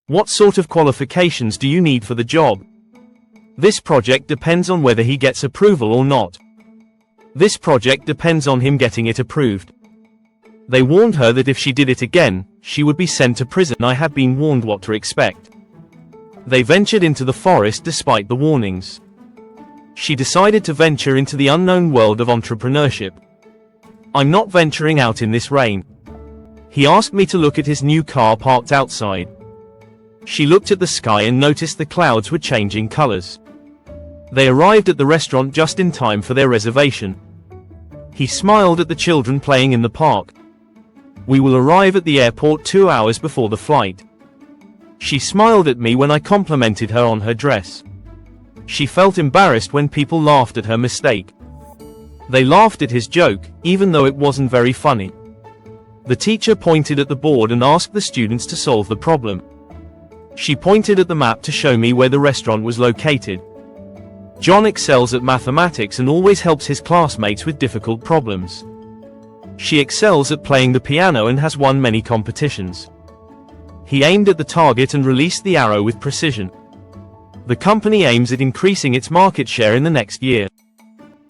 What sort of qualifications do you need for the job? This project depends on whether he gets approval or not. This project depends on him getting it approved. They warned her that if she did it again, she would be sent to prison. I had been warned what to expect. They ventured into the forest despite the warnings. She decided to venture into the unknown world of entrepreneurship. I'm not venturing out in this rain. He asked me to look at his new car parked outside. She looked at the sky and noticed the clouds were changing colors. They arrived at the restaurant just in time for their reservation. He smiled at the children playing in the park. We will arrive at the airport 2 hours before the flight. She smiled at me when I complimented her on her dress. She felt embarrassed when people laughed at her mistake. They laughed at his joke, even though it wasn't very funny. The teacher pointed at the board and asked the students to solve the problem. She pointed at the map to show me where the restaurant was located. John excels at mathematics and always helps his classmates with difficult problems. She excels at playing the piano and has won many competitions. He aimed at the target and released the arrow with precision. The company aims at increasing its market share in the next year.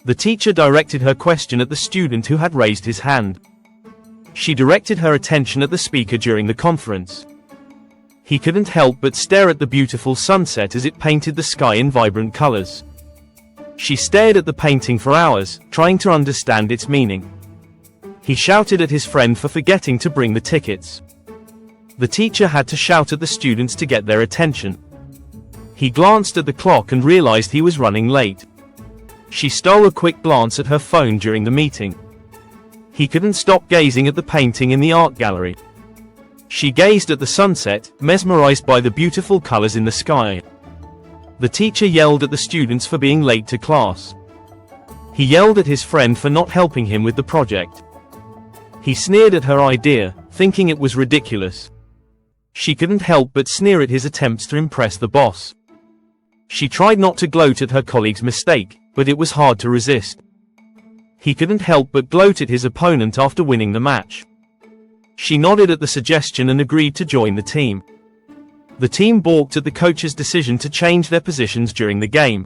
The teacher directed her question at the student who had raised his hand. She directed her attention at the speaker during the conference. He couldn't help but stare at the beautiful sunset as it painted the sky in vibrant colors. She stared at the painting for hours, trying to understand its meaning. He shouted at his friend for forgetting to bring the tickets. The teacher had to shout at the students to get their attention. He glanced at the clock and realized he was running late. She stole a quick glance at her phone during the meeting. He couldn't stop gazing at the painting in the art gallery. She gazed at the sunset, mesmerized by the beautiful colors in the sky. The teacher yelled at the students for being late to class. He yelled at his friend for not helping him with the project. He sneered at her idea, thinking it was ridiculous. She couldn't help but sneer at his attempts to impress the boss. She tried not to gloat at her colleague's mistake, but it was hard to resist. He couldn't help but gloat at his opponent after winning the match. She nodded at the suggestion and agreed to join the team. The team balked at the coach's decision to change their positions during the game.